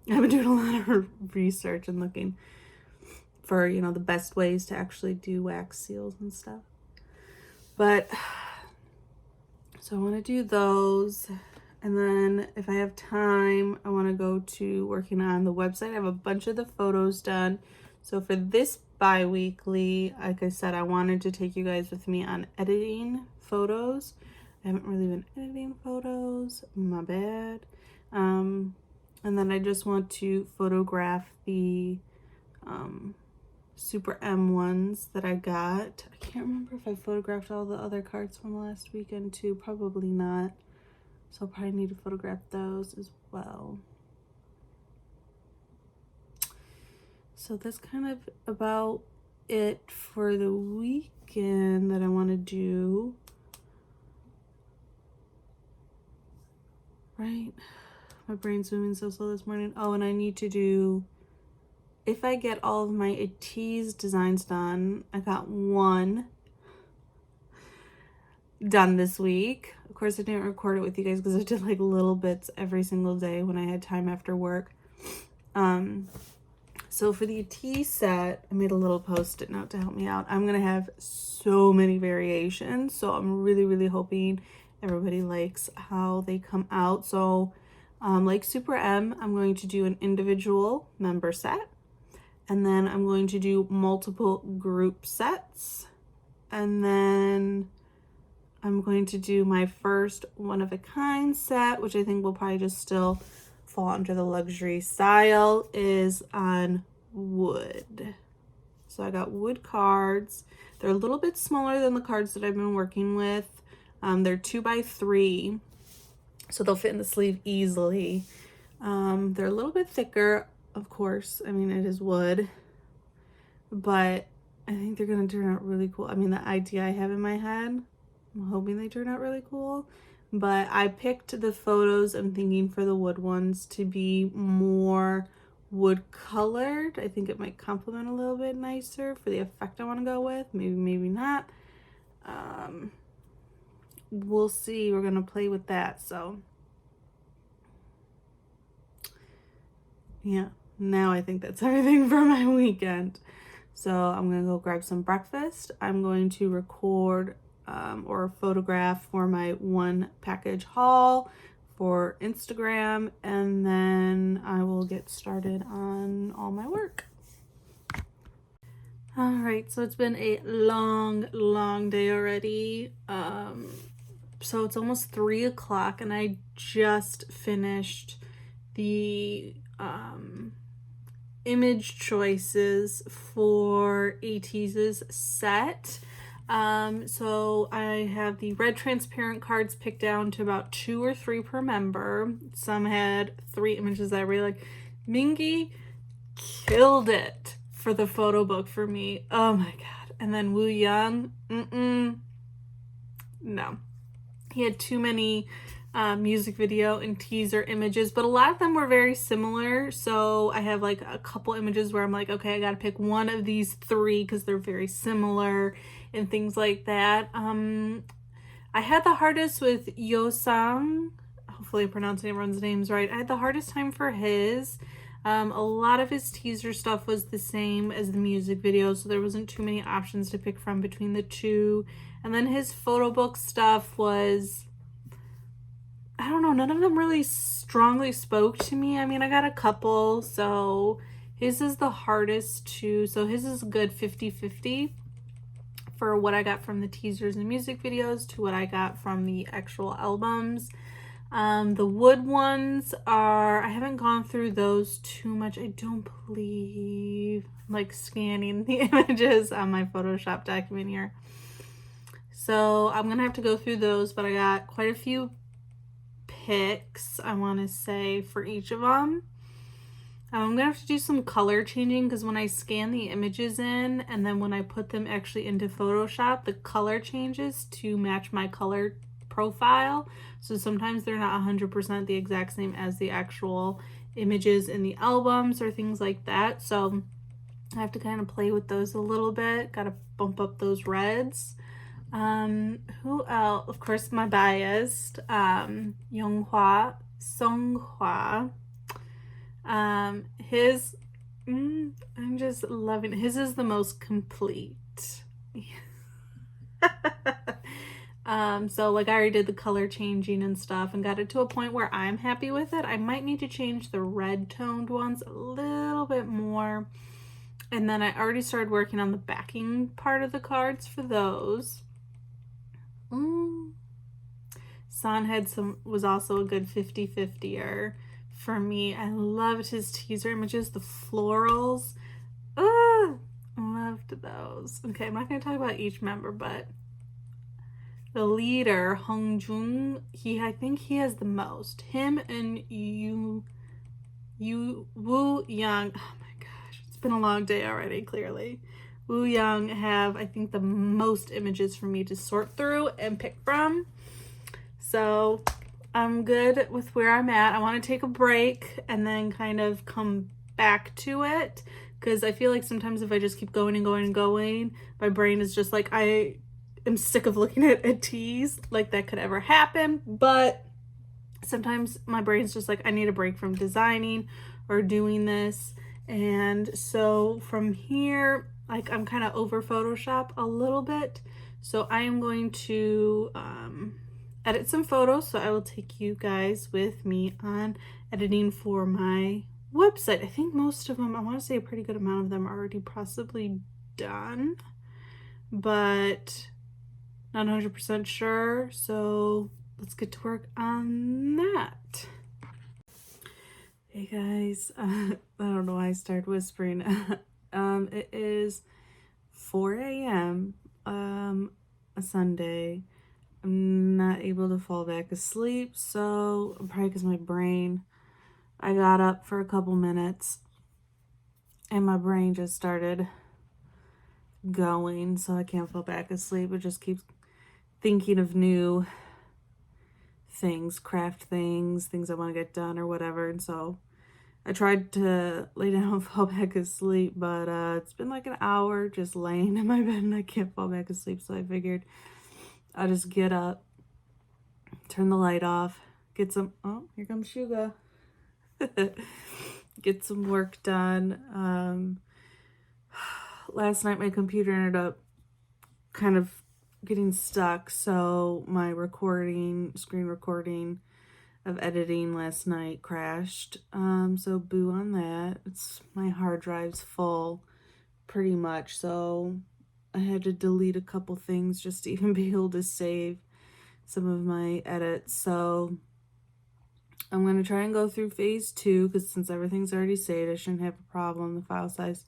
been doing a lot of research and looking for the best ways to actually do wax seals and stuff. But so I want to do those, and then if I have time, I want to go to working on the website. I have a bunch of the photos done. So for this bi-weekly, like I said, I wanted to take you guys with me on editing photos. I haven't really been editing photos, my bad. And then I just want to photograph the Super M ones that I got. I can't remember if I photographed all the other cards from last weekend too. Probably not. So I'll probably need to photograph those as well. So that's kind of about it for the weekend that I want to do. Right? My brain's moving so slow this morning. Oh, and I need to do, if I get all of my tees designs done, I got one done this week. Of course, I didn't record it with you guys because I did like little bits every single day when I had time after work. So for the tee set, I made a little post-it note to help me out. I'm gonna have so many variations, so I'm really hoping everybody likes how they come out. So like Super M, I'm going to do an individual member set, and then I'm going to do multiple group sets, and then I'm going to do my first one-of-a-kind set, which I think will probably just still fall under the luxury style, is on wood. So I got wood cards. They're a little bit smaller than the cards that I've been working with. They're 2x3, so they'll fit in the sleeve easily. They're a little bit thicker, of course. I mean, it is wood, but I think they're gonna turn out really cool. I mean, the idea I have in my head, I'm hoping they turn out really cool. But I picked the photos I'm thinking for the wood ones to be more wood colored. I think it might complement a little bit nicer for the effect I want to go with. Maybe not. We'll see. We're gonna play with that. So yeah, now I think that's everything for my weekend. So I'm gonna go grab some breakfast. I'm going to record or photograph for my one package haul for Instagram, and then I will get started on all my work. All right, so it's been a long day already. So it's almost 3 o'clock, and I just finished the image choices for ATEEZ's set. So I have the red transparent cards picked down to about 2 or 3 per member. Some had 3 images that I really like. Mingy killed it for the photo book for me. Oh my god. And then Woo Young, no. He had too many music video and teaser images, but a lot of them were very similar. So I have like a couple images where I'm like, okay, I gotta pick one of these 3 because they're very similar and things like that. I had the hardest with Yeosang. Hopefully I'm pronouncing everyone's names right. I had the hardest time for his. A lot of his teaser stuff was the same as the music video, so there wasn't too many options to pick from between the 2. And then his photo book stuff was, I don't know, none of them really strongly spoke to me. I mean, I got a couple, so his is the hardest to, so his is a good 50-50 for what I got from the teasers and music videos to what I got from the actual albums. The wood ones are, I haven't gone through those too much. I don't believe, I'm like scanning the images on my Photoshop document here. So I'm gonna have to go through those, but I got quite a few picks, I want to say, for each of them. I'm gonna have to do some color changing because when I scan the images in and then when I put them actually into Photoshop, the color changes to match my color profile. So sometimes they're not 100% the exact same as the actual images in the albums or things like that. So I have to kind of play with those a little bit. Gotta bump up those reds. Who else? Of course, my biased, Younghwa, Songhwa. His, I'm just loving it. His is the most complete. So like I already did the color changing and stuff and got it to a point where I'm happy with it. I might need to change the red toned ones a little bit more. And then I already started working on the backing part of the cards for those. San was also a good 50-50er for me. I loved his teaser images, the florals. Loved those. Okay, I'm not going to talk about each member, but the leader, Hong Jung, I think he has the most. Him and Woo Young. Oh my gosh, it's been a long day already, clearly. Wooyoung have, I think, the most images for me to sort through and pick from. So I'm good with where I'm at. I want to take a break and then kind of come back to it, because I feel like sometimes if I just keep going and going and going, my brain is just like, I am sick of looking at teas, like that could ever happen. But sometimes my brain's just like, I need a break from designing or doing this. And so from here, like, I'm kind of over Photoshop a little bit. So I am going to edit some photos. So I will take you guys with me on editing for my website. I think most of them, I want to say a pretty good amount of them are already possibly done, but not 100% sure. So let's get to work on that. Hey guys, I don't know why I started whispering. It is 4 a.m. A Sunday. I'm not able to fall back asleep, so probably because my brain, I got up for a couple minutes and my brain just started going, so I can't fall back asleep. It just keeps thinking of new things, craft things I want to get done or whatever. And so I tried to lay down and fall back asleep, but it's been like an hour just laying in my bed and I can't fall back asleep. So I figured I'll just get up, turn the light off, get some, oh, here comes Suga. Get some work done. Last night my computer ended up kind of getting stuck, so my screen recording of editing last night crashed. So boo on that. My hard drive's full pretty much, so I had to delete a couple things just to even be able to save some of my edits. So I'm going to try and go through phase 2, because since everything's already saved, I shouldn't have a problem. The file size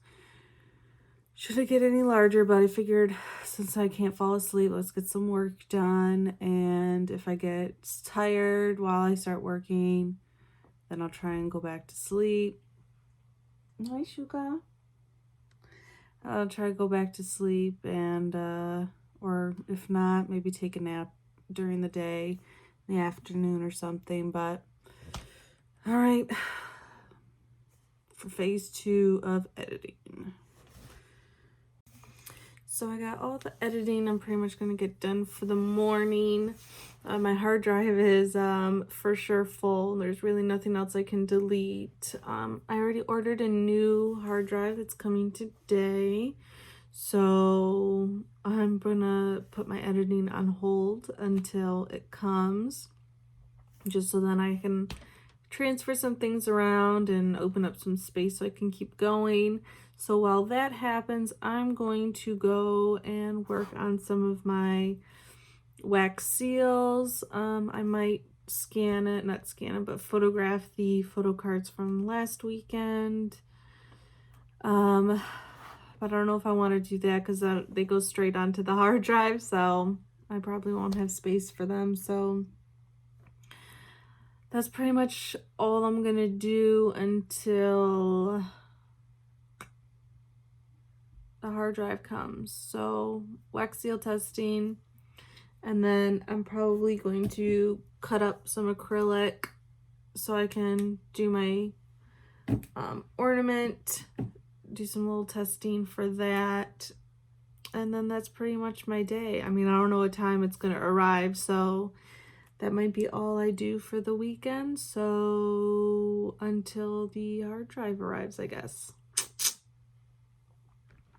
shouldn't get any larger, but I figured since I can't fall asleep, let's get some work done. And if I get tired while I start working, then I'll try and go back to sleep. Hi, Shuka. I'll try to go back to sleep, and or if not, maybe take a nap during the day, in the afternoon or something. But all right, for phase 2 of editing. So I got all the editing I'm pretty much going to get done for the morning. My hard drive is for sure full. There's really nothing else I can delete. I already ordered a new hard drive that's coming today. So I'm going to put my editing on hold until it comes, just so then I can transfer some things around and open up some space so I can keep going. So while that happens, I'm going to go and work on some of my wax seals. I might but photograph the photo cards from last weekend. But I don't know if I want to do that because they go straight onto the hard drive, so I probably won't have space for them. So that's pretty much all I'm gonna do until the hard drive comes. So wax seal testing, and then I'm probably going to cut up some acrylic so I can do my ornament, do some little testing for that, and then that's pretty much my day. I mean, I don't know what time it's gonna arrive, so that might be all I do for the weekend. So until the hard drive arrives, I guess.